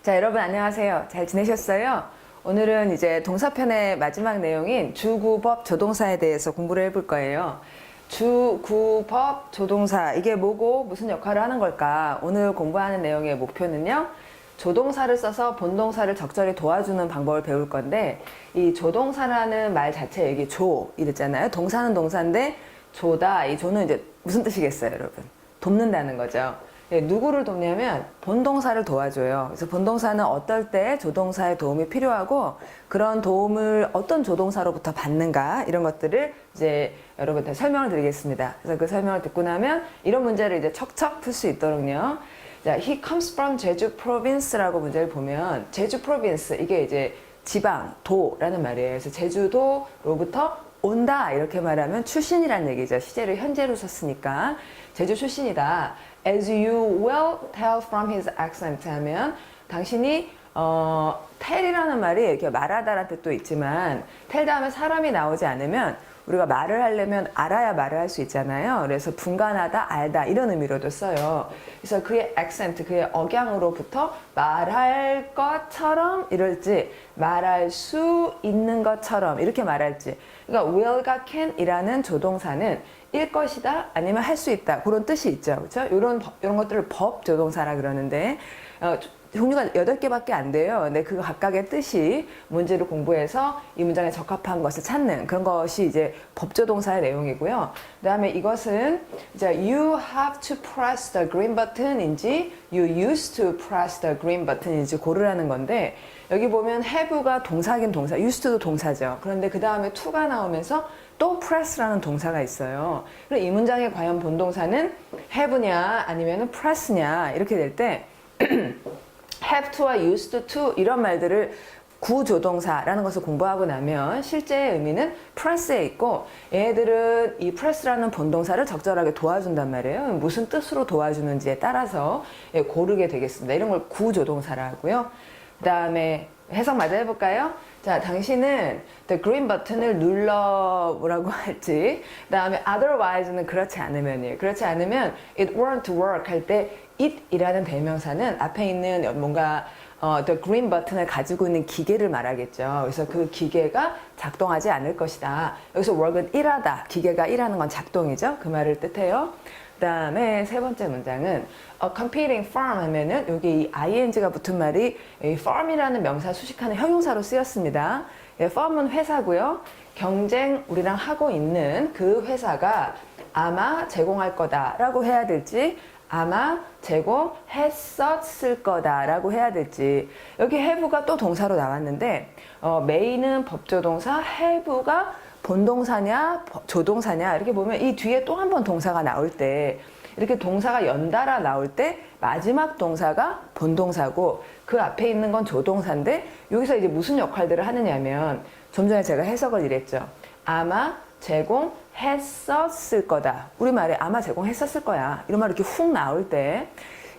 자, 여러분 안녕하세요. 잘 지내셨어요? 오늘은 이제 동사편의 마지막 내용인 주구법 조동사에 대해서 공부를 해볼 거예요. 주구법 조동사, 이게 뭐고 무슨 역할을 하는 걸까? 오늘 공부하는 내용의 목표는요, 조동사를 써서 본동사를 적절히 도와주는 방법을 배울 건데, 이 조동사라는 말 자체 여기 조 이랬잖아요. 동사는 동사인데 조다. 이 조는 이제 무슨 뜻이겠어요, 여러분? 돕는다는 거죠. 예, 누구를 돕냐면 본동사를 도와줘요. 그래서 본동사는 어떨 때 조동사의 도움이 필요하고, 그런 도움을 어떤 조동사로부터 받는가, 이런 것들을 이제 여러분한테 설명을 드리겠습니다. 그래서 그 설명을 듣고 나면 이런 문제를 이제 척척 풀 수 있도록요. 자, he comes from 제주 province라고 문제를 보면, 제주 province, 이게 이제 지방, 도라는 말이에요. 그래서 제주도로부터 온다, 이렇게 말하면 출신이란 얘기죠. 시제를 현재로 썼으니까 제주 출신이다. As you will tell from his accent 하면, 당신이 tell이라는 말이 이렇게 말하다라는 뜻도 있지만, tell 다음에 사람이 나오지 않으면 우리가 말을 하려면 알아야 말을 할 수 있잖아요. 그래서 분간하다, 알다, 이런 의미로도 써요. 그래서 그의 accent, 그의 억양으로부터 말할 것처럼 이럴지, 말할 수 있는 것처럼 이렇게 말할지. 그러니까 will과 can이라는 조동사는 일 것이다, 아니면 할 수 있다, 그런 뜻이 있죠. 그렇죠? 이런 것들을 법 조동사라 그러는데, 종류가 8개밖에 안 돼요. 근데 그 각각의 뜻이 문제를 공부해서 이 문장에 적합한 것을 찾는 그런 것이 이제 법조동사의 내용이고요. 그 다음에 이것은 이제 you have to press the green button인지 you used to press the green button인지 고르라는 건데, 여기 보면 have가 동사긴 동사, used도 동사죠. 그런데 그 다음에 to가 나오면서 또 press라는 동사가 있어요. 그럼 이 문장의 과연 본동사는 have냐 아니면 press냐, 이렇게 될 때 have to와 used to 이런 말들을 구조동사라는 것을 공부하고 나면 실제의 의미는 press에 있고, 얘들은 이 press라는 본동사를 적절하게 도와준단 말이에요. 무슨 뜻으로 도와주는지에 따라서 고르게 되겠습니다. 이런 걸 구조동사라 하고요. 그 다음에 해석 마저 해볼까요? 자, 당신은 the green button을 눌러 뭐라고 할지, 그 다음에 otherwise는 그렇지 않으면이에요. 그렇지 않으면 it won't work 할 때 it이라는 대명사는 앞에 있는 뭔가 the green button을 가지고 있는 기계를 말하겠죠. 그래서 그 기계가 작동하지 않을 것이다. 여기서 work은 일하다, 기계가 일하는 건 작동이죠. 그 말을 뜻해요. 그 다음에 세 번째 문장은 a competing firm 하면은 여기 이 ing가 붙은 말이 이 firm이라는 명사 수식하는 형용사로 쓰였습니다. firm은 회사고요. 경쟁 우리랑 하고 있는 그 회사가 아마 제공할 거다라고 해야 될지, 아마 제공했었을 거다라고 해야 될지. 여기 have가 또 동사로 나왔는데, may는 법조동사, have가 본동사냐 조동사냐, 이렇게 보면 이 뒤에 또 한 번 동사가 나올 때, 이렇게 동사가 연달아 나올 때 마지막 동사가 본동사고 그 앞에 있는 건 조동사인데, 여기서 이제 무슨 역할들을 하느냐면, 좀 전에 제가 해석을 이랬죠. 아마 제공했었을 거다. 우리말에 아마 제공했었을 거야, 이런 말 이렇게 훅 나올 때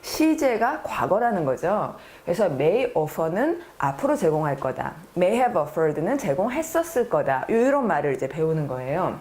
시제가 과거라는 거죠. 그래서 may offer는 앞으로 제공할 거다, may have offered는 제공했었을 거다, 이런 말을 이제 배우는 거예요.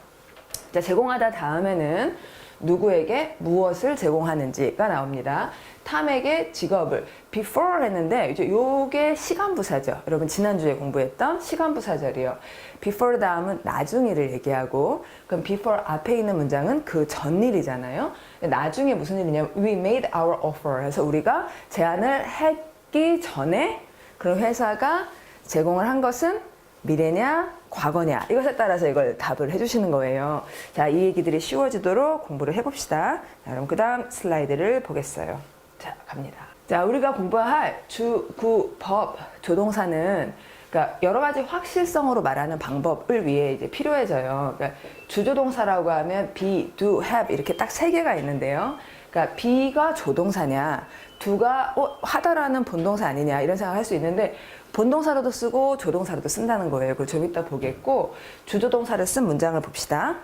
자, 제공하다 다음에는 누구에게 무엇을 제공하는지가 나옵니다. 탐에게 직업을 before 했는데, 이제 요게 시간부사죠. 여러분 지난주에 공부했던 시간부사절이요. before 다음은 나중일을 얘기하고, 그럼 before 앞에 있는 문장은 그 전일이잖아요. 나중에 무슨 일이냐면 we made our offer 해서 우리가 제안을 했기 전에 그런 회사가 제공을 한 것은 미래냐 과거냐, 이것에 따라서 이걸 답을 해주시는 거예요. 자, 이 얘기들이 쉬워지도록 공부를 해봅시다. 자, 그럼 그 다음 슬라이드를 보겠어요. 자, 갑니다. 자, 우리가 공부할 주, 구, 법, 조동사는 그러니까 여러 가지 확실성으로 말하는 방법을 위해 이제 필요해져요. 그러니까 주조동사라고 하면 be, do, have 이렇게 딱 3개가 있는데요. 그러니까 be가 조동사냐, do가 하다라는 본동사 아니냐, 이런 생각을 할 수 있는데, 본동사로도 쓰고 조동사로도 쓴다는 거예요. 그걸 좀 이따 보겠고, 주조동사를 쓴 문장을 봅시다.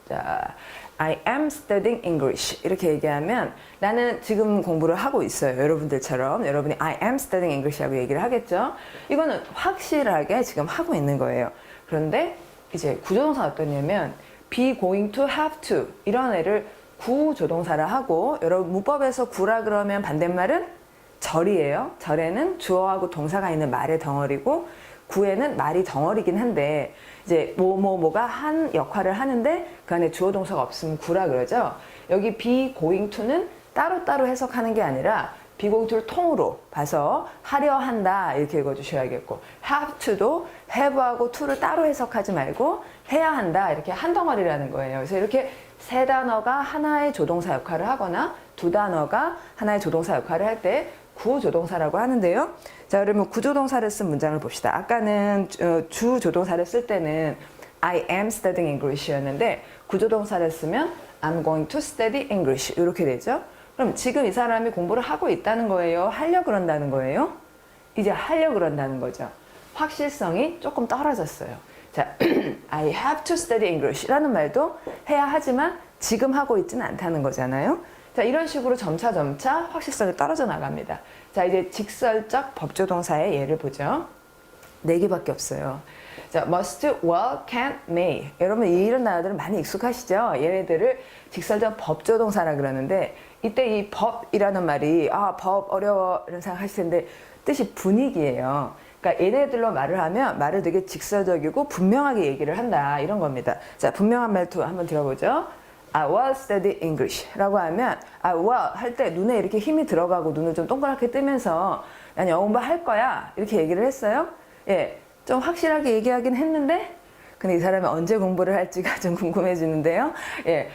자, I am studying English 이렇게 얘기하면 나는 지금 공부를 하고 있어요. 여러분들처럼 여러분이 I am studying English 하고 얘기를 하겠죠. 이거는 확실하게 지금 하고 있는 거예요. 그런데 이제 구조동사가 어떠냐면 be going to have to, 이런 애를 구조동사라 하고, 여러분 문법에서 구라 그러면 반대말은 절이에요. 절에는 주어하고 동사가 있는 말의 덩어리고 구에는 말이 덩어리긴 한데 이제 뭐가 한 역할을 하는데 그 안에 주어 동사가 없으면 구라 그러죠. 여기 be going to는 따로따로 해석하는 게 아니라 be going to를 통으로 봐서 하려 한다 이렇게 읽어주셔야겠고 have to도 have하고 to를 따로 해석하지 말고 해야 한다 이렇게 한 덩어리라는 거예요. 그래서 이렇게 세 단어가 하나의 조동사 역할을 하거나 두 단어가 하나의 조동사 역할을 할 때 구조동사라고 하는데요. 자, 그러면 구조동사를 쓴 문장을 봅시다. 아까는 주조동사를 쓸 때는 I am studying English였는데 구조동사를 쓰면 I'm going to study English 이렇게 되죠. 그럼 지금 이 사람이 공부를 하고 있다는 거예요? 하려 그런다는 거예요? 이제 하려 그런다는 거죠. 확실성이 조금 떨어졌어요. 자, I have to study English 라는 말도 해야 하지만 지금 하고 있지는 않다는 거잖아요. 자, 이런 식으로 점차 확실성이 떨어져 나갑니다. 자, 이제 직설적 법조동사의 예를 보죠. 4개밖에 없어요. 자, must, will, can, may. 여러분 이런 단어들은 많이 익숙하시죠? 얘네들을 직설적 법조동사라 그러는데 이때 이 법이라는 말이 법 어려워 이런 생각 하실 텐데 뜻이 분위기예요. 그러니까 얘네들로 말을 하면 말을 되게 직설적이고 분명하게 얘기를 한다 이런 겁니다. 자, 분명한 말투 한번 들어보죠. I will study English 라고 하면 I will 할 때 눈에 이렇게 힘이 들어가고 눈을 좀 동그랗게 뜨면서 난 영어 공부 할 거야 이렇게 얘기를 했어요. 예, 좀 확실하게 얘기하긴 했는데 근데 이 사람이 언제 공부를 할지가 좀 궁금해지는데요. 예,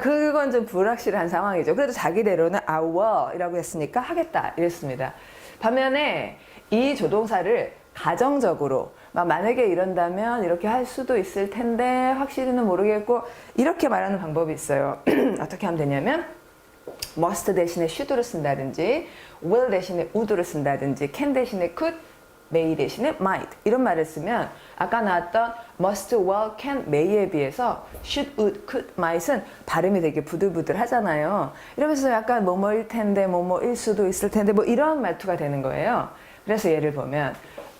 그건 좀 불확실한 상황이죠. 그래도 자기대로는 I will 이라고 했으니까 하겠다 이랬습니다. 반면에 이 조동사를 가정적으로 만약에 이런다면 이렇게 할 수도 있을 텐데 확실히는 모르겠고 이렇게 말하는 방법이 있어요. 어떻게 하면 되냐면 must 대신에 should를 쓴다든지 will 대신에 would를 쓴다든지 can 대신에 could, may 대신에 might 이런 말을 쓰면 아까 나왔던 must, will, can, may에 비해서 should, would, could, might은 발음이 되게 부들부들 하잖아요. 이러면서 약간 뭐뭐일 텐데 뭐뭐일 수도 있을 텐데 뭐 이런 말투가 되는 거예요. 그래서 예를 보면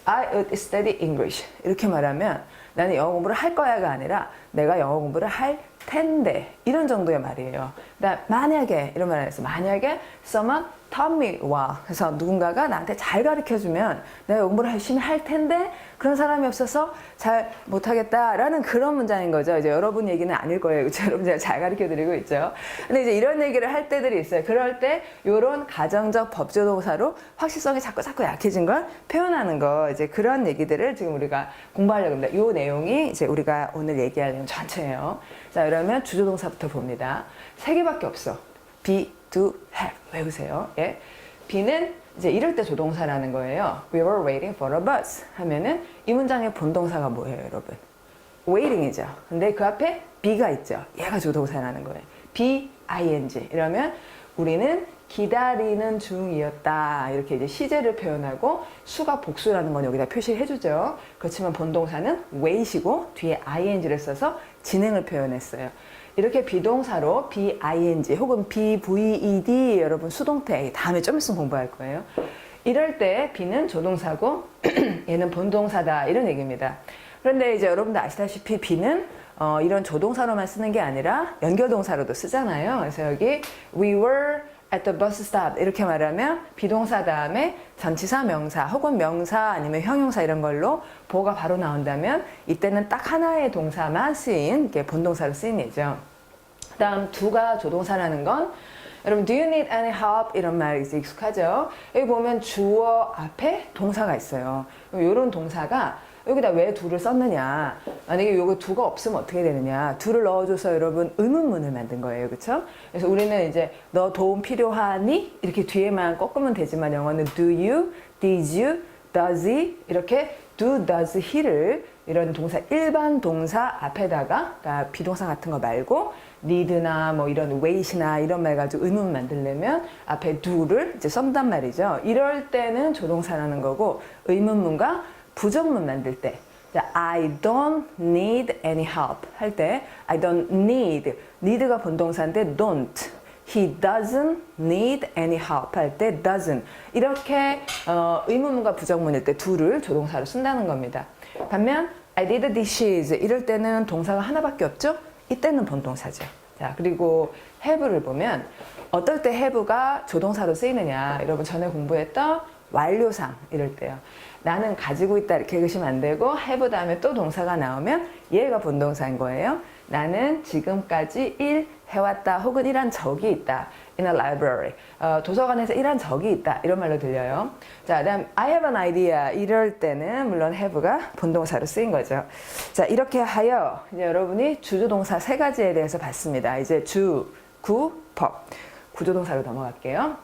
I would study English 이렇게 말하면 나는 영어 공부를 할 거야가 아니라 내가 영어 공부를 할 텐데 이런 정도의 말이에요. 그다음 만약에 이런 말을 해서 만약에 someone taught me well 그래서 누군가가 나한테 잘 가르쳐주면 내가 영어 공부를 열심히 할 텐데 그런 사람이 없어서 잘 못하겠다라는 그런 문장인 거죠. 이제 여러분 얘기는 아닐 거예요. 그렇죠? 여러분 제가 잘 가르쳐드리고 있죠. 근데 이제 이런 얘기를 할 때들이 있어요. 그럴 때 이런 가정적 법조동사로 확실성이 자꾸 약해진 걸 표현하는 거 이제 그런 얘기들을 지금 우리가 공부하려고 합니다. 이 내용이 이제 우리가 오늘 얘기할 내용 전체예요. 자, 그러면 주조동사부터 봅니다. 3개밖에 없어. be, do, have. 외우세요. 예. be는 이제 이럴 때 조동사라는 거예요. We were waiting for a bus 하면은 이 문장의 본동사가 뭐예요, 여러분? waiting이죠. 근데 그 앞에 be가 있죠. 얘가 조동사라는 거예요. be, ing. 이러면 우리는 기다리는 중이었다. 이렇게 이제 시제를 표현하고 수가 복수라는 건 여기다 표시해 주죠. 그렇지만 본동사는 wait이고 뒤에 ing를 써서 진행을 표현했어요. 이렇게 비동사로 be-ing 혹은 be-ved 여러분 수동태 다음에 좀 있으면 공부할 거예요. 이럴 때 be는 조동사고 얘는 본동사다 이런 얘기입니다. 그런데 이제 여러분들 아시다시피 be는 이런 조동사로만 쓰는 게 아니라 연결동사로도 쓰잖아요. 그래서 여기 we were at the bus stop 이렇게 말하면 비동사 다음에 전치사 명사 혹은 명사 아니면 형용사 이런 걸로 보호가 바로 나온다면 이때는 딱 하나의 동사만 쓰인 게 본동사로 쓰인 예죠. 그 다음 do가 조동사라는 건 여러분 do you need any help 이런 말 이제 익숙하죠. 여기 보면 주어 앞에 동사가 있어요. 이런 동사가 여기다 왜 do를 썼느냐, 만약에 요거 do가 없으면 어떻게 되느냐, do를 넣어줘서 여러분 의문문을 만든 거예요. 그쵸? 그래서 우리는 이제 너 도움 필요하니? 이렇게 뒤에만 꺾으면 되지만 영어는 do you, did you, does he 이렇게 do, does he를 이런 동사 일반 동사 앞에다가 그러니까 비동사 같은 거 말고 need나 뭐 이런 wait이나 이런 말 가지고 의문 만들려면 앞에 do를 이제 쓴단 말이죠. 이럴 때는 조동사라는 거고 의문문과 부정문 만들 때 I don't need any help 할 때 I don't need, need가 본동사인데 don't, he doesn't need any help 할 때 doesn't 이렇게 의문문과 부정문일 때 do를 조동사로 쓴다는 겁니다. 반면 I did the dishes 이럴 때는 동사가 하나밖에 없죠? 이때는 본동사죠. 자, 그리고 have를 보면 어떨 때 have가 조동사로 쓰이느냐. 여러분 전에 공부했던 완료상 이럴 때요. 나는 가지고 있다 이렇게 읽으시면 안 되고 have 다음에 또 동사가 나오면 얘가 본동사인 거예요. 나는 지금까지 일 해왔다 혹은 일한 적이 있다. In a library. 도서관에서 일한 적이 있다. 이런 말로 들려요. 자, 그다음 I have an idea. 이럴 때는 물론 have가 본동사로 쓰인 거죠. 자, 이렇게 하여 이제 여러분이 주조동사 세 가지에 대해서 봤습니다. 이제 주, 구, 법. 구조동사로 넘어갈게요.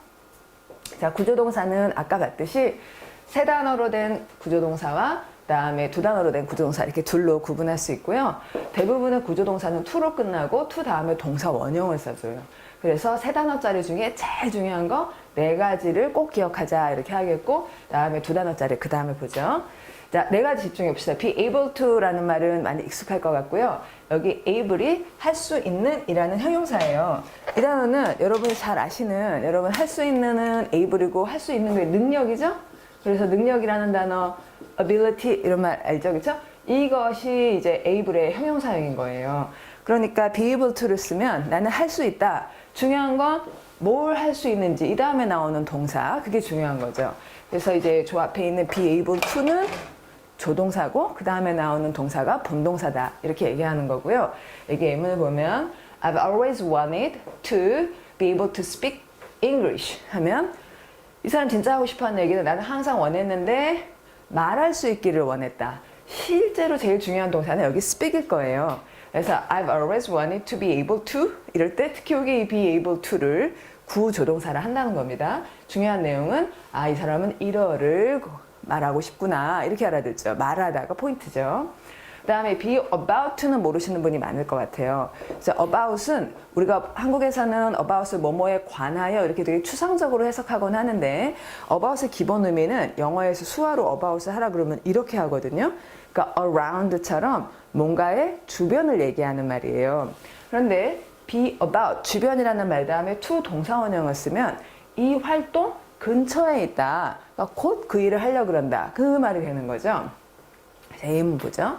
자, 구조동사는 아까 봤듯이 세 단어로 된 구조동사와 그다음에 두 단어로 된 구조동사 이렇게 둘로 구분할 수 있고요. 대부분의 구조동사는 to로 끝나고 to 다음에 동사 원형을 써줘요. 그래서 세 단어짜리 중에 제일 중요한 거 네 가지를 꼭 기억하자 이렇게 하겠고 다음에 두 단어짜리 그 다음에 보죠. 자, 네 가지 집중해 봅시다. be able to라는 말은 많이 익숙할 것 같고요. 여기 able이 할 수 있는 이라는 형용사예요. 이 단어는 여러분이 잘 아시는 여러분 할 수 있는은 able이고 할 수 있는 게 능력이죠. 그래서 능력이라는 단어 ability 이런 말 알죠? 그렇죠? 이것이 이제 able의 형용사형인 거예요. 그러니까 be able to를 쓰면 나는 할 수 있다. 중요한 건 뭘 할 수 있는지 이 다음에 나오는 동사 그게 중요한 거죠. 그래서 이제 저 앞에 있는 be able to는 조동사고 그 다음에 나오는 동사가 본동사다 이렇게 얘기하는 거고요. 여기 예문을 보면 I've always wanted to be able to speak English 하면 이 사람 진짜 하고 싶어하는 얘기는 나는 항상 원했는데 말할 수 있기를 원했다. 실제로 제일 중요한 동사는 여기 speak일 거예요. 그래서 I've always wanted to be able to 이럴 때 특히 여기 be able to를 구조동사를 한다는 겁니다. 중요한 내용은 이 사람은 이러를 말하고 싶구나 이렇게 알아듣죠. 말하다가 포인트죠. 그 다음에 be about to는 모르시는 분이 많을 것 같아요. 그래서 about은 우리가 한국에서는 about을 뭐뭐에 관하여 이렇게 되게 추상적으로 해석하곤 하는데 about의 기본 의미는 영어에서 수화로 about을 하라 그러면 이렇게 하거든요. 그러니까 around처럼 뭔가의 주변을 얘기하는 말이에요. 그런데 be about 주변이라는 말 다음에 to 동사원형을 쓰면 이 활동 근처에 있다. 그러니까 곧 그 일을 하려고 그런다. 그 말이 되는 거죠. 자, 예문 보죠.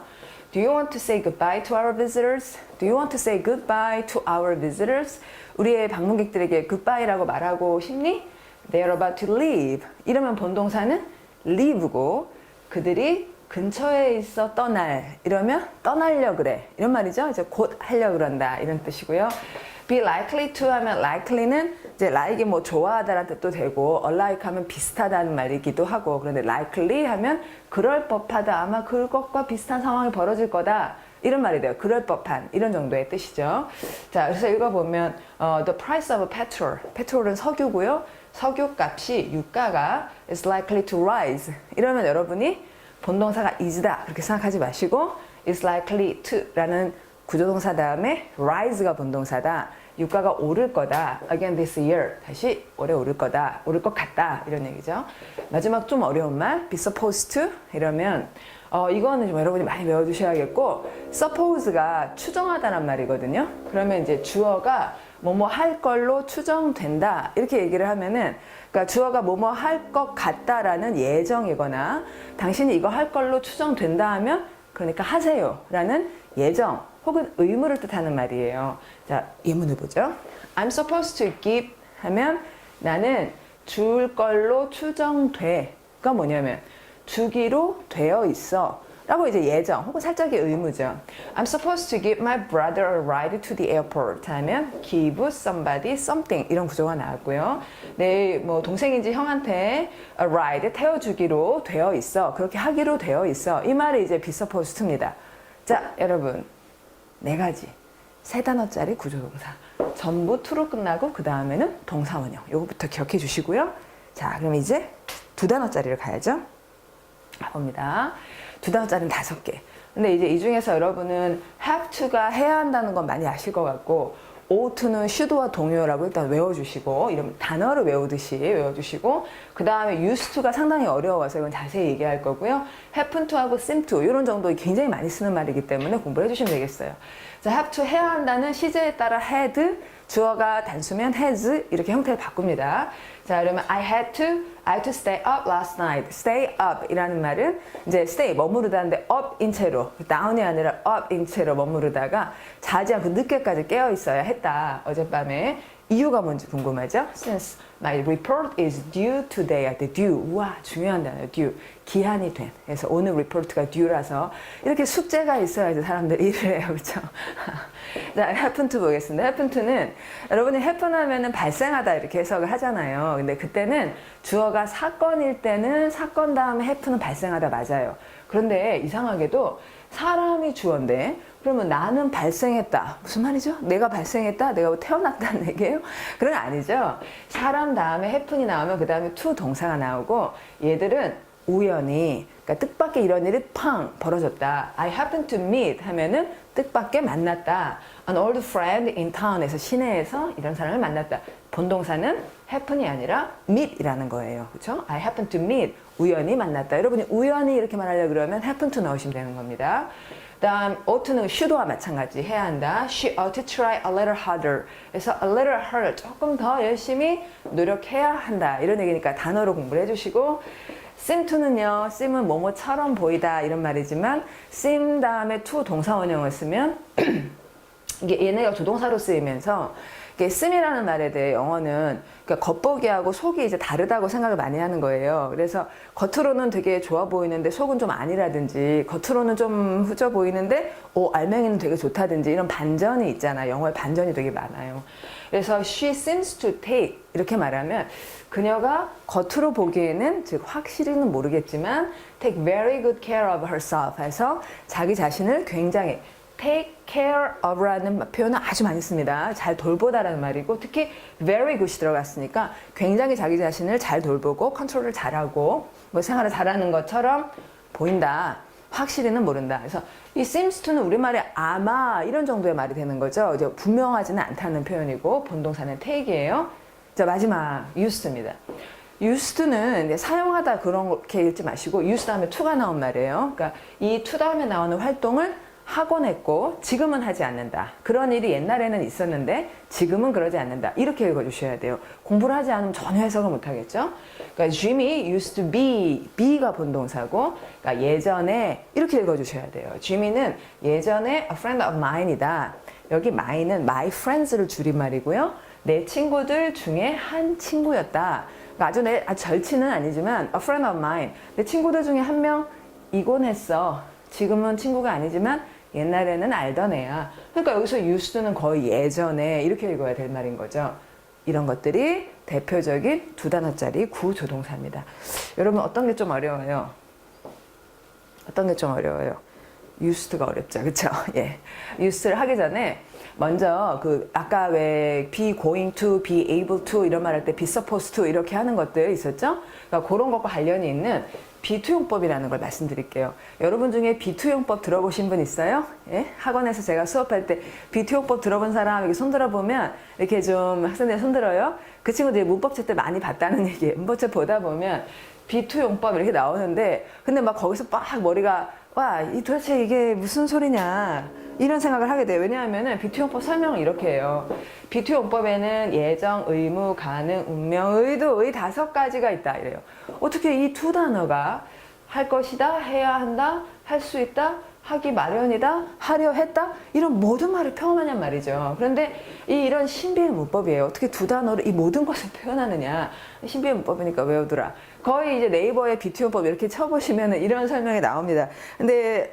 Do you want to say goodbye to our visitors? Do you want to say goodbye to our visitors? 우리의 방문객들에게 goodbye라고 말하고 싶니? They are about to leave. 이러면 본동사는 leave고 그들이 근처에 있어 떠날 이러면 떠나려 그래 이런 말이죠. 이제 곧 하려 그런다 이런 뜻이고요. be likely to 하면 likely는 이제 like이 뭐 좋아하다라는 뜻도 되고 unlike 하면 비슷하다는 말이기도 하고 그런데 likely 하면 그럴 법하다 아마 그것과 비슷한 상황이 벌어질 거다 이런 말이 돼요. 그럴 법한 이런 정도의 뜻이죠. 자, 그래서 읽어보면 the price of petrol 페트롤은 석유고요. 석유 값이 유가가 is likely to rise 이러면 여러분이 본동사가 is다 그렇게 생각하지 마시고 is likely to 라는 구조동사 다음에 rise가 본동사다. 유가가 오를 거다. Again this year. 다시 올해 오를 거다. 오를 것 같다. 이런 얘기죠. 마지막 좀 어려운 말. be supposed to 이러면 이거는 좀 여러분이 많이 외워두셔야겠고 suppose가 추정하다란 말이거든요. 그러면 이제 주어가 뭐뭐 할 걸로 추정된다. 이렇게 얘기를 하면은 그러니까 주어가 뭐뭐 할 것 같다라는 예정이거나 당신이 이거 할 걸로 추정된다 하면 그러니까 하세요 라는 예정 혹은 의무를 뜻하는 말이에요. 자, 예문을 보죠. I'm supposed to give 하면 나는 줄 걸로 추정돼가 뭐냐면 주기로 되어 있어 라고 이제 예정 혹은 살짝의 의무죠. I'm supposed to give my brother a ride to the airport 하면 give somebody something 이런 구조가 나왔고요. 내 뭐 동생인지 형한테 a ride 태워주기로 되어 있어. 그렇게 하기로 되어 있어. 이 말이 이제 be supposed to입니다. 자, 여러분 네 가지 세 단어짜리 구조동사 전부 to로 끝나고 그 다음에는 동사원형 요거부터 기억해 주시고요. 자, 그럼 이제 두 단어짜리를 가야죠. 봅니다. 두 단어짜리는 5개. 근데 이제 이 중에서 여러분은 have to가 해야 한다는 건 많이 아실 것 같고 ought to는 should와 동요라고 일단 외워주시고 이런 단어를 외우듯이 외워주시고 그 다음에 used to가 상당히 어려워서 이건 자세히 얘기할 거고요. happen to하고 seem to 이런 정도 굉장히 많이 쓰는 말이기 때문에 공부를 해주시면 되겠어요. 자, have to 해야 한다는 시제에 따라 had 주어가 단수면 has 이렇게 형태를 바꿉니다. 자, 그러면 I had to stay up last night. stay up 이라는 말은 이제 stay 머무르다인데 up인 채로 down이 아니라 up인 채로 머무르다가 자지 않고 늦게까지 깨어 있어야 했다. 어젯밤에. 이유가 뭔지 궁금하죠? Since my report is due today at the due. 우와, 중요한 단어예요. due. 기한이 된. 그래서 오늘 리포트가 due라서 이렇게 숙제가 있어야지 사람들이 일을 해요. 그렇죠? 자, happen to 보겠습니다. happen to는 여러분이 happen 하면은 발생하다 이렇게 해석을 하잖아요. 근데 그때는 주어가 사건일 때는 사건 다음에 happen은 발생하다 맞아요. 그런데 이상하게도 사람이 주어인데 그러면 나는 발생했다. 무슨 말이죠? 내가 발생했다? 내가 태어났다는 얘기예요? 그런 거 아니죠. 사람 다음에 happen이 나오면 그 다음에 to 동사가 나오고 얘들은 우연히 그러니까 뜻밖의 이런 일이 팡 벌어졌다. I happen to meet 하면은 뜻밖의 만났다. An old friend in town에서 시내에서 이런 사람을 만났다. 본동사는 happen이 아니라 meet이라는 거예요. 그렇죠? I happen to meet 우연히 만났다. 여러분이 우연히 이렇게 말하려고 그러면 happen to 넣으시면 되는 겁니다. 다음 oughto는 should와 마찬가지 해야 한다. She ought to try a little harder. 그래서 a little harder 조금 더 열심히 노력해야 한다. 이런 얘기니까 단어로 공부를 해주시고 seem to는요. seem은 뭐뭐처럼 보이다 이런 말이지만 seem 다음에 to 동사 원형을 쓰면 이게 얘네가 조동사로 쓰이면서 이게 seem이라는 말에 대해 영어는 그러니까 겉보기하고 속이 이제 다르다고 생각을 많이 하는 거예요. 그래서 겉으로는 되게 좋아 보이는데 속은 좀 아니라든지 겉으로는 좀 후져 보이는데 알맹이는 되게 좋다든지 이런 반전이 있잖아. 영어에 반전이 되게 많아요. 그래서 she seems to take 이렇게 말하면 그녀가 겉으로 보기에는 즉 확실히는 모르겠지만 take very good care of herself 해서 자기 자신을 굉장히 take care of라는 표현을 아주 많이 씁니다. 잘 돌보다라는 말이고 특히 very good이 들어갔으니까 굉장히 자기 자신을 잘 돌보고 컨트롤을 잘하고 뭐 생활을 잘하는 것처럼 보인다. 확실히는 모른다. 그래서 이 seems to는 우리말에 아마 이런 정도의 말이 되는 거죠. 이제 분명하지는 않다는 표현이고 본동사는 take이에요. 자, 마지막 used입니다. used는 사용하다 그렇게 읽지 마시고 use 다음에 to가 나온 말이에요. 그러니까 이 to 다음에 나오는 활동을 하곤 했고 지금은 하지 않는다. 그런 일이 옛날에는 있었는데 지금은 그러지 않는다. 이렇게 읽어주셔야 돼요. 공부를 하지 않으면 전혀 해석을 못하겠죠. 그러니까 Jimmy used to be가 본동사고 그러니까 예전에 이렇게 읽어주셔야 돼요. Jimmy는 예전에 a friend of mine이다. 여기 mine은 my friends를 줄임말이고요. 내 친구들 중에 한 친구였다. 그러니까 아주 절친은 아니지만 a friend of mine. 내 친구들 중에 한 명이곤 했어. 지금은 친구가 아니지만 옛날에는 알던 애야. 그러니까 여기서 used는 거의 예전에 이렇게 읽어야 될 말인 거죠. 이런 것들이 대표적인 두 단어짜리 구조동사입니다. 여러분 어떤 게 좀 어려워요? 어떤 게 좀 어려워요? used가 어렵죠. 그렇죠? 예. used를 하기 전에 먼저 아까 왜 be going to, be able to 이런 말 할 때 be supposed to 이렇게 하는 것들 있었죠? 그러니까 그런 것과 관련이 있는 비투용법이라는 걸 말씀드릴게요. 여러분 중에 비투용법 들어보신 분 있어요? 예? 학원에서 제가 수업할 때 비투용법 들어본 사람 이렇게 손들어 보면 이렇게 좀 학생들이 손들어요. 그 친구들이 문법책 때 많이 봤다는 얘기예요. 문법책 보다 보면 비투용법 이렇게 나오는데 근데 막 거기서 막 머리가 와, 도대체 이게 무슨 소리냐 이런 생각을 하게 돼요. 왜냐하면 비투용법 설명을 이렇게 해요. 비투용법에는 예정, 의무, 가능, 운명, 의도, 의 5가지가 있다 이래요. 어떻게 이 두 단어가 할 것이다, 해야 한다, 할 수 있다, 하기 마련이다, 하려 했다 이런 모든 말을 표현하냔 말이죠. 그런데 이런 신비의 문법이에요. 어떻게 두 단어로 이 모든 것을 표현하느냐. 신비의 문법이니까 외우더라. 거의 이제 네이버에 비투용법 이렇게 쳐보시면 이런 설명이 나옵니다. 근데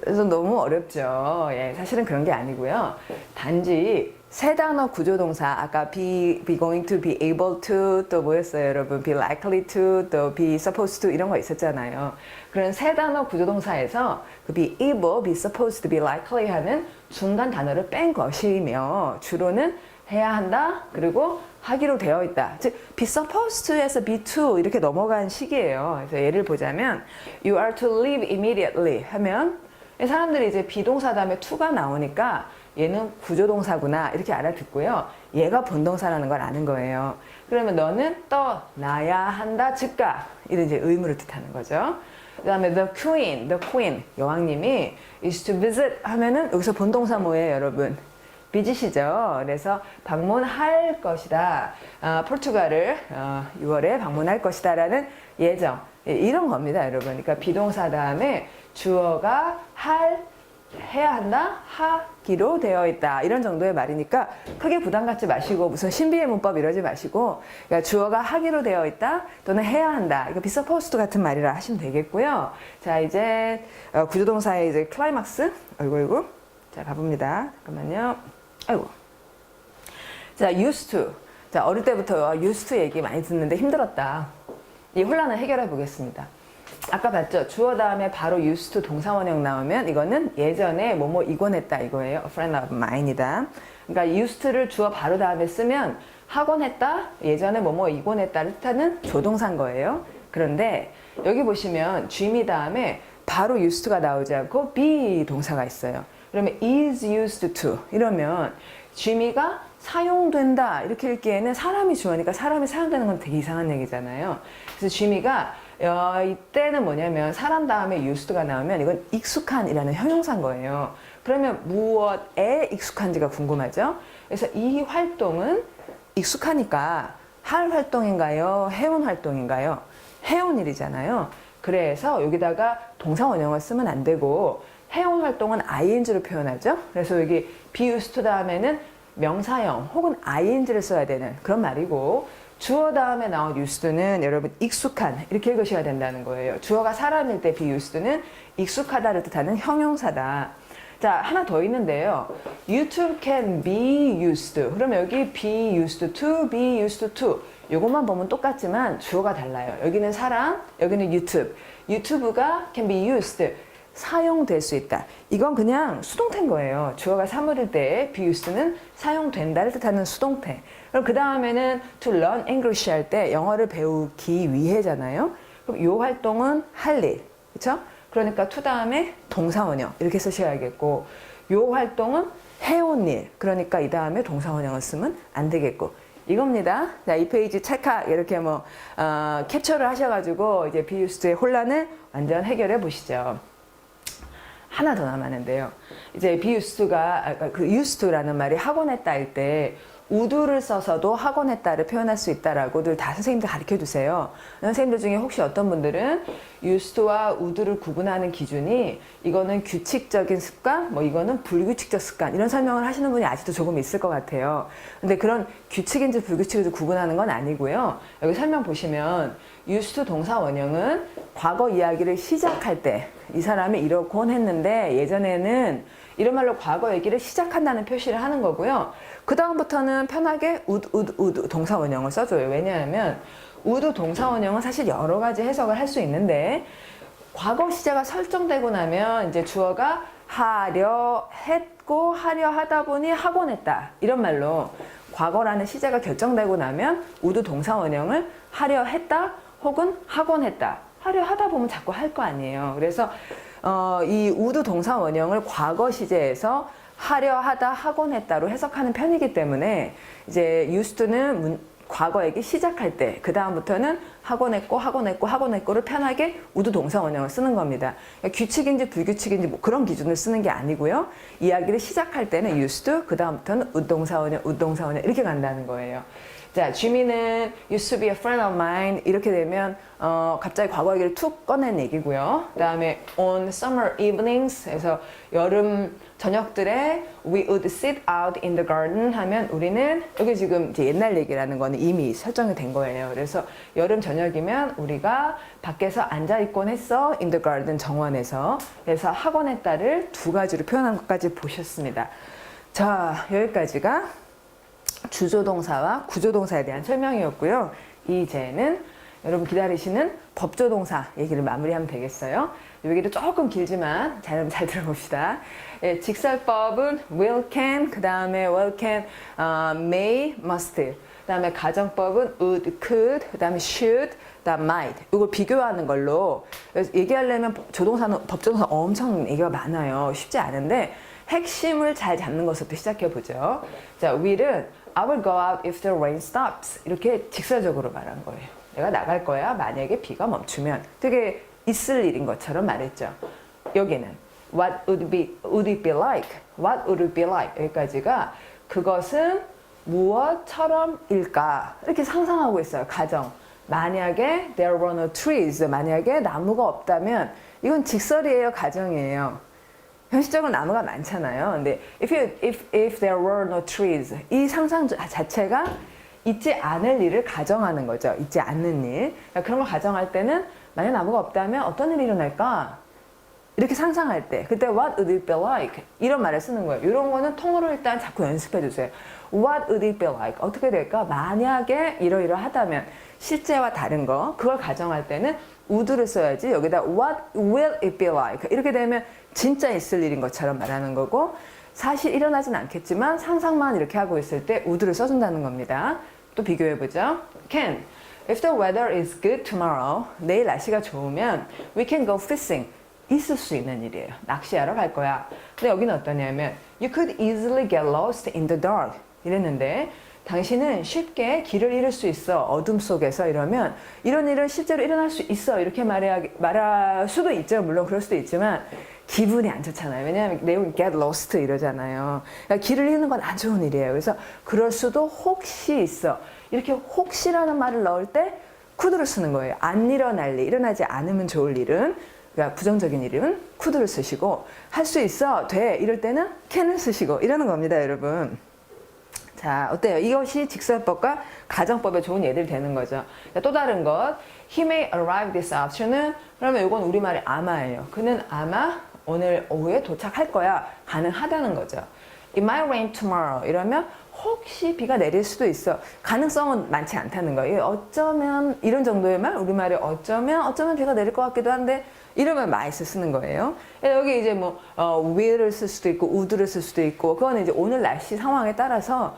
그래서 너무 어렵죠. 예, 사실은 그런 게 아니고요. 단지 세 단어 구조동사 아까 be going to, be able to 또 뭐였어요 여러분? be likely to 또 be supposed to 이런 거 있었잖아요. 그런 세 단어 구조동사에서 그 be able, be supposed to, be likely 하는 중간 단어를 뺀 것이며 주로는 해야 한다 그리고 하기로 되어 있다. 즉 be supposed to에서 be to 이렇게 넘어간 식이에요. 그래서 예를 보자면 you are to leave immediately 하면 사람들이 이제 비동사 다음에 to가 나오니까 얘는 구조동사구나 이렇게 알아듣고요. 얘가 본동사라는 걸 아는 거예요. 그러면 너는 떠나야 한다 즉각 이런 이제 의무를 뜻하는 거죠. 그 다음에 the queen 여왕님이 is to visit 하면은 여기서 본동사 뭐예요 여러분? 비짓이죠. 그래서 방문할 것이다. 포르투갈을 6월에 방문할 것이다 라는 예정. 이런 겁니다, 여러분. 그러니까 비동사 다음에 주어가 해야 한다, 하기로 되어 있다. 이런 정도의 말이니까 크게 부담 갖지 마시고 무슨 신비의 문법 이러지 마시고 그러니까 주어가 하기로 되어 있다 또는 해야 한다. 이거 be supposed 같은 말이라 하시면 되겠고요. 자, 이제 구조동사의 이제 클라이막스. 아이고. 자, 가봅니다. 잠깐만요. 아이고. 자, used to. 자, 어릴 때부터 used to 얘기 많이 듣는데 힘들었다. 이 혼란을 해결해 보겠습니다. 아까 봤죠? 주어 다음에 바로 used to 동사원형 나오면 이거는 예전에 뭐뭐 이곤 했다 이거예요. A friend of mine이다. 그러니까 used to를 주어 바로 다음에 쓰면 하곤 했다, 예전에 뭐뭐 이곤 했다를 뜻하는 조동사인 거예요. 그런데 여기 보시면 Jimmy 다음에 바로 used to가 나오지 않고 be 동사가 있어요. 그러면 is used to 이러면 Jimmy가 사용된다 이렇게 읽기에는 사람이 주어니까 사람이 사용되는 건 되게 이상한 얘기잖아요. 그래서 Jimmy가 이때는 뭐냐면 사람 다음에 used가 나오면 이건 익숙한이라는 형용사인 거예요. 그러면 무엇에 익숙한지가 궁금하죠? 그래서 이 활동은 익숙하니까 할 활동인가요? 해온 활동인가요? 해온 일이잖아요. 그래서 여기다가 동사 원형을 쓰면 안 되고 해온 활동은 ing로 표현하죠. 그래서 여기 be used to 다음에는 명사형 혹은 ing를 써야 되는 그런 말이고 주어 다음에 나온 used는 여러분 익숙한 이렇게 읽으셔야 된다는 거예요. 주어가 사람일 때 be used는 익숙하다를 뜻하는 형용사다. 자, 하나 더 있는데요. You too can be used. 그러면 여기 be used to, be used to 요것만 보면 똑같지만 주어가 달라요. 여기는 사람, 여기는 YouTube. YouTube가 can be used. 사용될 수 있다. 이건 그냥 수동태인 거예요. 주어가 사물일 때 be used는 사용된다를 뜻하는 수동태. 그럼 그 다음에는 to learn English 할 때 영어를 배우기 위해잖아요. 그럼 이 활동은 할 일, 그렇죠? 그러니까 to 다음에 동사원형 이렇게 쓰셔야겠고, 이 활동은 해온 일, 그러니까 이 다음에 동사원형을 쓰면 안 되겠고. 이겁니다. 자, 이 페이지 찰칵 이렇게 캡처를 하셔가지고 이제 be used의 혼란을 완전 해결해 보시죠. 하나 더 남았는데요. 이제 be used가 그 used to라는 말이 하곤 했다 할 때 would를 써서도 하곤 했다를 표현할 수 있다라고들 다 선생님들 가르쳐 주세요. 선생님들 중에 혹시 어떤 분들은 used to와 would를 구분하는 기준이 이거는 규칙적인 습관, 이거는 불규칙적 습관 이런 설명을 하시는 분이 아직도 조금 있을 것 같아요. 근데 그런 규칙인지 불규칙인지 구분하는 건 아니고요. 여기 설명 보시면 used to 동사 원형은 과거 이야기를 시작할 때 이 사람이 이러곤 했는데 예전에는 이런 말로 과거 얘기를 시작한다는 표시를 하는 거고요. 그 다음부터는 편하게 would 동사 원형을 써줘요. 왜냐하면 would 동사 원형은 사실 여러 가지 해석을 할 수 있는데 과거 시제가 설정되고 나면 이제 주어가 하려 했고 하려 하다 보니 하곤 했다 이런 말로 과거라는 시제가 결정되고 나면 would 동사 원형을 하려 했다 혹은 하곤 했다 하려 하다 보면 자꾸 할 거 아니에요. 그래서 이 would 동사 원형을 과거 시제에서 하려 하다 하곤 했다로 해석하는 편이기 때문에 이제 used는 과거 얘기 시작할 때 그 다음부터는 하곤 했고를 편하게 would 동사 원형을 쓰는 겁니다. 그러니까 규칙인지 불규칙인지 그런 기준을 쓰는 게 아니고요. 이야기를 시작할 때는 used, 그 다음부터는 would 동사 원형 이렇게 간다는 거예요. 자, Jimmy는 used to be a friend of mine 이렇게 되면 갑자기 과거 얘기를 툭 꺼낸 얘기고요. 그 다음에 on summer evenings 해서 여름 저녁들에 we would sit out in the garden 하면 우리는 여기 지금 이제 옛날 얘기라는 거는 이미 설정이 된 거예요. 그래서 여름 저녁이면 우리가 밖에서 앉아 있곤 했어 in the garden 정원에서. 그래서 하곤 했다를 두 가지로 표현한 것까지 보셨습니다. 자, 여기까지가 주조동사와 구조동사에 대한 설명이었고요. 이제는 여러분 기다리시는 법조동사 얘기를 마무리하면 되겠어요. 여기도 조금 길지만 잘 들어봅시다. 예, 직설법은 will, can, 그 다음에 will, can, may, must. 그 다음에 가정법은 would, could, 그 다음에 should, 그 다음 might. 이걸 비교하는 걸로 얘기하려면 조동사는 법조동사 엄청 얘기가 많아요. 쉽지 않은데 핵심을 잘 잡는 것부터 시작해 보죠. 자, will은 I will go out if the rain stops. 이렇게 직설적으로 말한 거예요. 내가 나갈 거야 만약에 비가 멈추면. 되게 있을 일인 것처럼 말했죠. 여기는 What would it be like? What would it be like? 여기까지가 그것은 무엇처럼일까? 이렇게 상상하고 있어요. 가정. 만약에 there were no trees, 만약에 나무가 없다면 이건 직설이에요, 가정이에요. 현실적으로 나무가 많잖아요. 근데 if there were no trees, 이 상상 자체가 있지 않을 일을 가정하는 거죠. 있지 않는 일. 그러니까 그런 걸 가정할 때는 만약 나무가 없다면 어떤 일이 일어날까? 이렇게 상상할 때 그때 what would it be like? 이런 말을 쓰는 거예요. 이런 거는 통으로 일단 자꾸 연습해 주세요. What would it be like? 어떻게 될까? 만약에 이러이러하다면 실제와 다른 거 그걸 가정할 때는 would를 써야지 여기다 what will it be like? 이렇게 되면 진짜 있을 일인 것처럼 말하는 거고 사실 일어나진 않겠지만 상상만 이렇게 하고 있을 때 would를 써준다는 겁니다. 또 비교해보죠. Can. If the weather is good tomorrow, 내일 날씨가 좋으면 we can go fishing. 있을 수 있는 일이에요. 낚시하러 갈 거야. 근데 여기는 어떠냐면 You could easily get lost in the dark. 이랬는데 당신은 쉽게 길을 잃을 수 있어. 어둠 속에서 이러면 이런 일은 실제로 일어날 수 있어. 이렇게 말할 수도 있죠. 물론 그럴 수도 있지만 기분이 안 좋잖아요. 왜냐하면 내용이 get lost 이러잖아요. 그러니까 길을 잃는 건 안 좋은 일이에요. 그래서 그럴 수도 혹시 있어. 이렇게 혹시라는 말을 넣을 때 could를 쓰는 거예요. 안 일어날 일, 일어나지 않으면 좋을 일은 그러니까 부정적인 일은 could를 쓰시고 할 수 있어, 돼 이럴 때는 can을 쓰시고 이러는 겁니다, 여러분. 자, 어때요? 이것이 직설법과 가정법에 좋은 예들이 되는 거죠. 또 다른 것, He may arrive this afternoon. 그러면 이건 우리말이 아마예요. 그는 아마 오늘 오후에 도착할 거야. 가능하다는 거죠. It might rain tomorrow. 이러면 혹시 비가 내릴 수도 있어. 가능성은 많지 않다는 거예요. 어쩌면 이런 정도의 말, 우리말에 어쩌면 비가 내릴 것 같기도 한데 이러면 많이 쓰는 거예요. 여기 이제 뭐 will을 쓸 수도 있고 would를 쓸 수도 있고 그거는 이제 오늘 날씨 상황에 따라서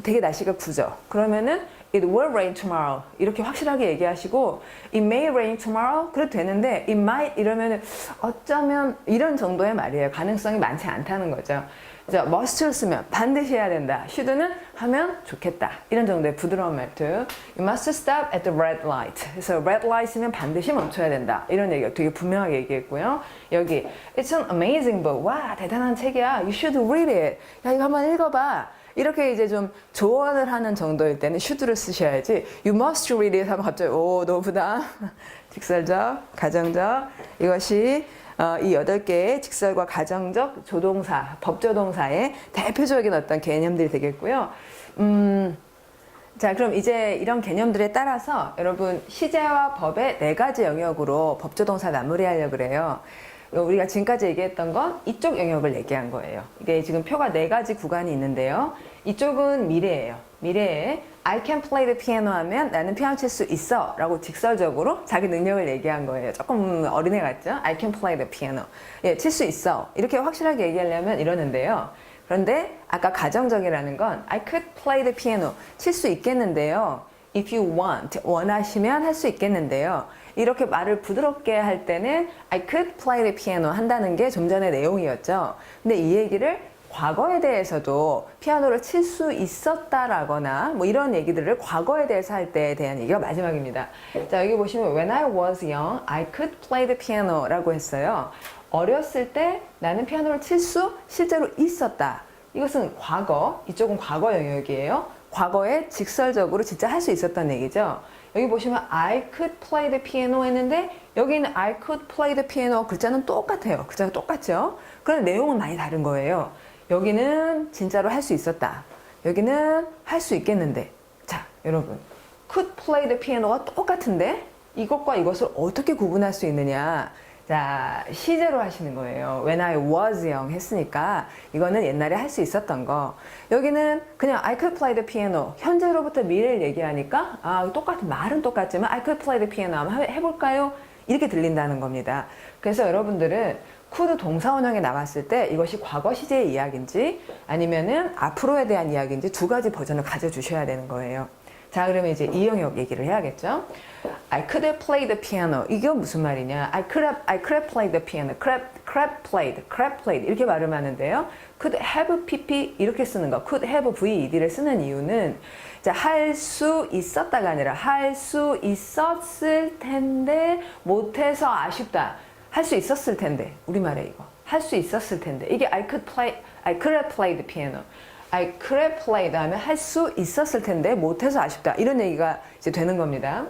되게 날씨가 구죠. 그러면은 it will rain tomorrow 이렇게 확실하게 얘기하시고 it may rain tomorrow 그래도 되는데 it might 이러면은 어쩌면 이런 정도의 말이에요. 가능성이 많지 않다는 거죠. must를 쓰면 반드시 해야 된다. should는 하면 좋겠다. 이런 정도의 부드러운 말투. You must stop at the red light. 그래서 red light이면 반드시 멈춰야 된다. 이런 얘기가 되게 분명하게 얘기했고요. 여기 It's an amazing book. 와, 대단한 책이야. You should read it. 야, 이거 한번 읽어봐. 이렇게 이제 좀 조언을 하는 정도일 때는 should를 쓰셔야지 You must read it 하면 갑자기 너무 부담. 직설적, 가정적. 이것이 이 8개의 직설과 가정적 조동사, 법조동사의 대표적인 어떤 개념들이 되겠고요. 자, 그럼 이제 이런 개념들에 따라서 여러분 시제와 법의 4가지 영역으로 법조동사 마무리하려고 그래요. 우리가 지금까지 얘기했던 건 이쪽 영역을 얘기한 거예요. 이게 지금 표가 4가지 구간이 있는데요. 이쪽은 미래예요. 미래에 I can play the piano 하면 나는 피아노 칠 수 있어 라고 직설적으로 자기 능력을 얘기한 거예요. 조금 어린애 같죠? I can play the piano. 예, 칠 수 있어. 이렇게 확실하게 얘기하려면 이러는데요. 그런데 아까 가정적이라는 건 I could play the piano. 칠 수 있겠는데요. If you want. 원하시면 할 수 있겠는데요. 이렇게 말을 부드럽게 할 때는 I could play the piano 한다는 게 좀 전의 내용이었죠. 근데 이 얘기를 과거에 대해서도 피아노를 칠 수 있었다라거나 뭐 이런 얘기들을 과거에 대해서 할 때에 대한 얘기가 마지막입니다. 자, 여기 보시면 When I was young, I could play the piano 라고 했어요. 어렸을 때 나는 피아노를 칠 수 실제로 있었다. 이것은 과거, 이쪽은 과거 영역이에요. 과거에 직설적으로 진짜 할 수 있었다는 얘기죠. 여기 보시면 I could play the piano 했는데 여기는 I could play the piano 글자는 똑같아요. 글자가 똑같죠? 그런데 내용은 많이 다른 거예요. 여기는 진짜로 할 수 있었다. 여기는 할 수 있겠는데. 자, 여러분. could play the piano가 똑같은데 이것과 이것을 어떻게 구분할 수 있느냐. 자, 시제로 하시는 거예요. When I was young 했으니까 이거는 옛날에 할 수 있었던 거. 여기는 그냥 I could play the piano. 현재로부터 미래를 얘기하니까 똑같은 말은 똑같지만 I could play the piano 한번 해볼까요? 이렇게 들린다는 겁니다. 그래서 여러분들은 could 동사원형에 나왔을 때 이것이 과거 시제의 이야기인지 아니면은 앞으로에 대한 이야기인지 2가지 버전을 가져주셔야 되는 거예요. 자, 그러면 이제 이 영역 얘기를 해야겠죠. I could have played the piano. 이게 무슨 말이냐? I could have played the piano. Could have played. 이렇게 발음하는데요. Could have pp 이렇게 쓰는 거. Could have ved를 쓰는 이유는 자, 할 수 있었다가 아니라 할 수 있었을 텐데 못해서 아쉽다. 할 수 있었을 텐데. 우리말에 이거. 할 수 있었을 텐데. 이게 I could have played the piano. I could have played 하면 할 수 있었을 텐데 못해서 아쉽다. 이런 얘기가 이제 되는 겁니다.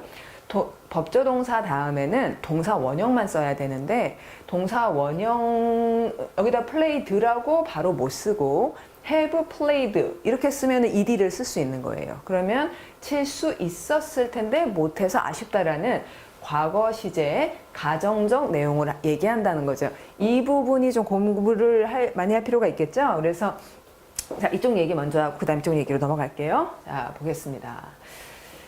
법조동사 다음에는 동사 원형만 써야 되는데 동사 원형 여기다 played라고 바로 못 쓰고 have played 이렇게 쓰면 ed를 쓸 수 있는 거예요. 그러면 칠 수 있었을 텐데 못해서 아쉽다라는 과거 시제 가정적 내용을 얘기한다는 거죠. 이 부분이 좀 공부를 많이 할 필요가 있겠죠. 그래서 자, 이쪽 얘기 먼저 하고 그 다음 이쪽 얘기로 넘어갈게요. 자, 보겠습니다.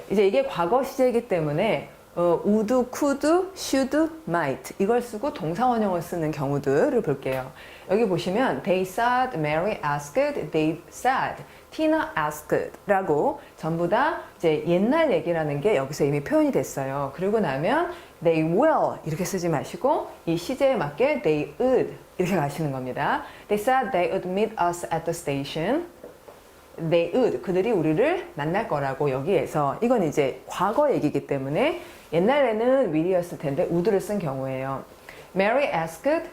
이제 이게 과거 시제이기 때문에 would, could, should, might 이걸 쓰고 동사 원형을 쓰는 경우들을 볼게요. 여기 보시면 they said, Mary asked, Dave said, Tina asked 라고 전부 다 이제 옛날 얘기라는 게 여기서 이미 표현이 됐어요. 그리고 나면 they will 이렇게 쓰지 마시고 이 시제에 맞게 they would 이렇게 가시는 겁니다. They said they would meet us at the station. They would 그들이 우리를 만날 거라고 여기에서 이건 이제 과거 얘기이기 때문에 옛날에는 will이었을 텐데 would를 쓴 경우예요. Mary asked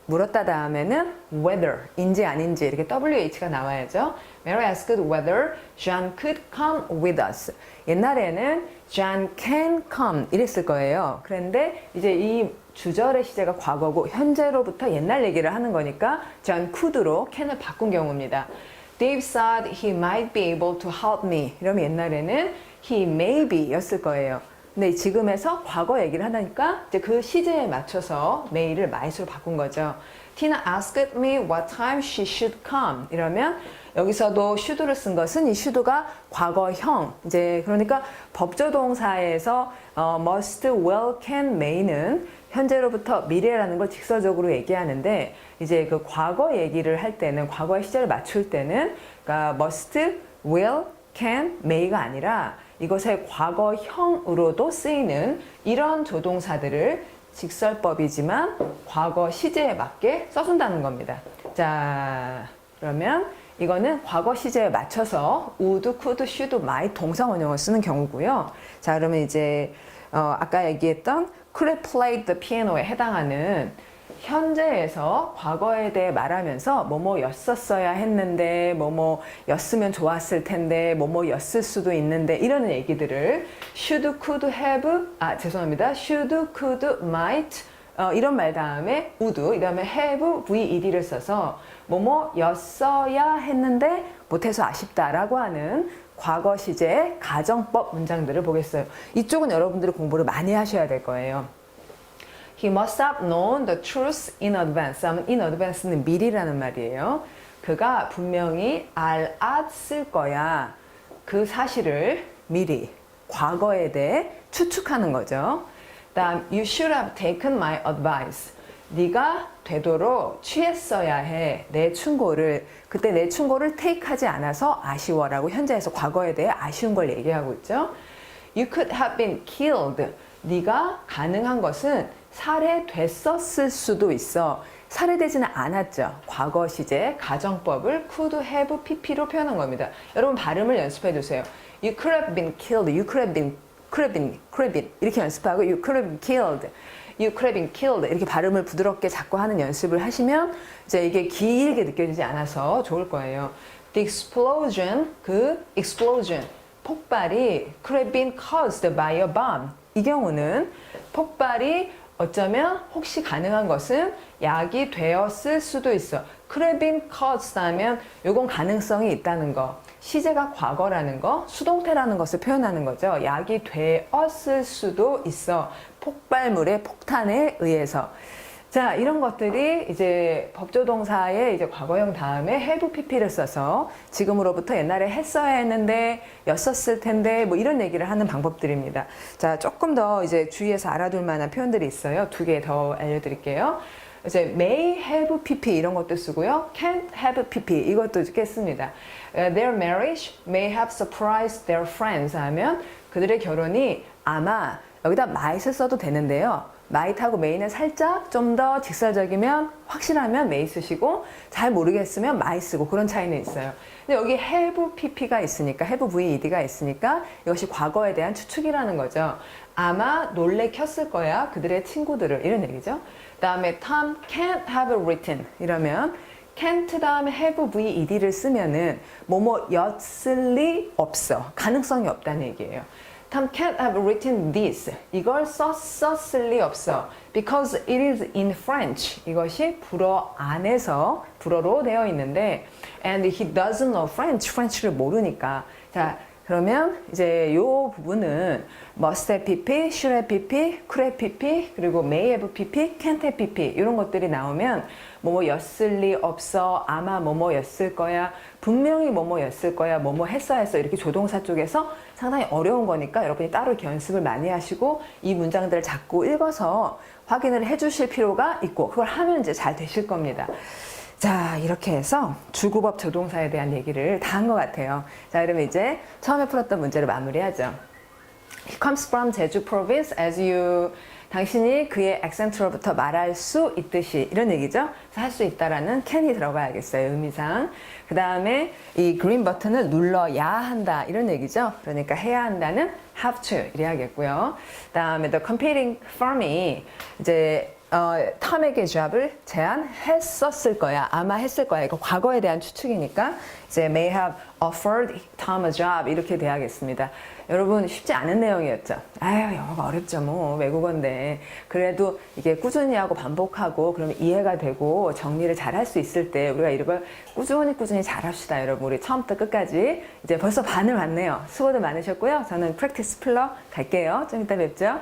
물었다 다음에는 whether인지 아닌지 이렇게 WH가 나와야죠. Mary asked whether John could come with us. 옛날에는 John can come 이랬을 거예요. 그런데 이제 이 주절의 시제가 과거고 현재로부터 옛날 얘기를 하는 거니까 John could로 can을 바꾼 경우입니다. Dave said he might be able to help me. 이러면 옛날에는 he may be 였을 거예요. 근데 지금에서 과거 얘기를 하니까 이제 그 시제에 맞춰서 may를 might으로 바꾼 거죠. Tina asked me what time she should come. 이러면 여기서도 should를 쓴 것은 이 should가 과거형. 이제 그러니까 법조동사에서 must, will, can, may는 현재로부터 미래라는 걸 직설적으로 얘기하는데 이제 그 과거 얘기를 할 때는 과거의 시제를 맞출 때는 그러니까 must, will, can, may가 아니라 이것의 과거형으로도 쓰이는 이런 조동사들을 직설법이지만 과거 시제에 맞게 써준다는 겁니다. 자, 그러면 이거는 과거 시제에 맞춰서 would, could, should, might 동사 원형을 쓰는 경우고요. 자, 그러면 이제 아까 얘기했던 could have played the piano에 해당하는 현재에서 과거에 대해 말하면서 뭐뭐였었어야 했는데 뭐뭐였으면 좋았을 텐데 뭐뭐였을 수도 있는데 이런 얘기들을 should, could, have should, could, might 이런 말 다음에 would 이 다음에 have,ved를 써서 뭐뭐였어야 했는데 못해서 아쉽다라고 하는 과거 시제의 가정법 문장들을 보겠어요. 이쪽은 여러분들이 공부를 많이 하셔야 될 거예요. He must have known the truth in advance. in advance는 미리라는 말이에요. 그가 분명히 알았을 거야. 그 사실을 미리, 과거에 대해 추측하는 거죠. 다음, you should have taken my advice. 네가 되도록 취했어야 해. 내 충고를. 그때 내 충고를 take하지 않아서 아쉬워라고 현재에서 과거에 대해 아쉬운 걸 얘기하고 있죠. You could have been killed. 네가 가능한 것은 살해됐었을 수도 있어. 살해되지는 않았죠. 과거 시제 가정법을 could have pp로 표현한 겁니다. 여러분 발음을 연습해 두세요. You could have been killed. You could have been 이렇게 연습하고 you could have been killed. You could have been killed. 이렇게 발음을 부드럽게 자꾸 하는 연습을 하시면 이제 이게 길게 느껴지지 않아서 좋을 거예요. The explosion, 그 explosion, 폭발이 could have been caused by a bomb. 이 경우는 폭발이 어쩌면 혹시 가능한 것은 약이 되었을 수도 있어. could have been caused 하면 요건 가능성이 있다는 거. 시제가 과거라는 거, 수동태라는 것을 표현하는 거죠. 약이 되었을 수도 있어. 폭발물의 폭탄에 의해서. 자, 이런 것들이 이제 법조동사의 이제 과거형 다음에 have pp를 써서 지금으로부터 옛날에 했어야 했는데 였었을 텐데 뭐 이런 얘기를 하는 방법들입니다. 자, 조금 더 이제 주의해서 알아둘 만한 표현들이 있어요. 두 개 더 알려드릴게요. 이제 may have pp 이런 것도 쓰고요. can't have pp 이것도 겠습니다. Their marriage may have surprised their friends 하면 그들의 결혼이 아마 여기다 might을 써도 되는데요. might하고 may는 살짝 좀 더 직설적이면 확실하면 may 쓰시고 잘 모르겠으면 might 쓰고 그런 차이는 있어요. 근데 여기 have pp가 있으니까 have ved가 있으니까 이것이 과거에 대한 추측이라는 거죠. 아마 놀래켰을 거야. 그들의 친구들을. 이런 얘기죠. 그 다음에 Tom can't have written. 이러면 can't 다음에 haveved를 쓰면은 뭐뭐였을 리 없어. 가능성이 없다는 얘기예요. Tom can't have written this. 이걸 썼을 리 없어. Because it is in French. 이것이 불어 안에서 불어로 되어 있는데 and he doesn't know French. French를 모르니까. 자, 그러면 이제 요 부분은 must have pp, should have pp, could have pp, 그리고 may have pp, can't have pp 이런 것들이 나오면 뭐뭐였을 리 없어, 아마 뭐뭐였을 거야, 분명히 뭐뭐였을 거야, 뭐뭐 했어 이렇게 조동사 쪽에서 상당히 어려운 거니까 여러분이 따로 이렇게 연습을 많이 하시고 이 문장들을 자꾸 읽어서 확인을 해 주실 필요가 있고 그걸 하면 이제 잘 되실 겁니다. 자, 이렇게 해서 주구법 조동사에 대한 얘기를 다 한 것 같아요. 자, 그러면 이제 처음에 풀었던 문제를 마무리하죠. He comes from 제주 province as you 당신이 그의 액센트로부터 말할 수 있듯이 이런 얘기죠. 할 수 있다라는 can이 들어가야겠어요. 의미상. 그 다음에 이 green 버튼을 눌러야 한다 이런 얘기죠. 그러니까 해야 한다는 have to 이래야겠고요. 그 다음에 the competing firm이 이제 탐에게 잡을 제안했었을 거야. 아마 했을 거야. 이거 과거에 대한 추측이니까 이제 may have offered Tom a job 이렇게 돼야겠습니다. 여러분 쉽지 않은 내용이었죠. 아유 영어가 어렵죠 뭐 외국어인데 그래도 이게 꾸준히 하고 반복하고 그러면 이해가 되고 정리를 잘 할 수 있을 때 우리가 이걸 꾸준히 잘 합시다 여러분. 우리 처음부터 끝까지 이제 벌써 반을 왔네요. 수고들 많으셨고요. 저는 프랙티스 플러 갈게요. 좀 이따 뵙죠.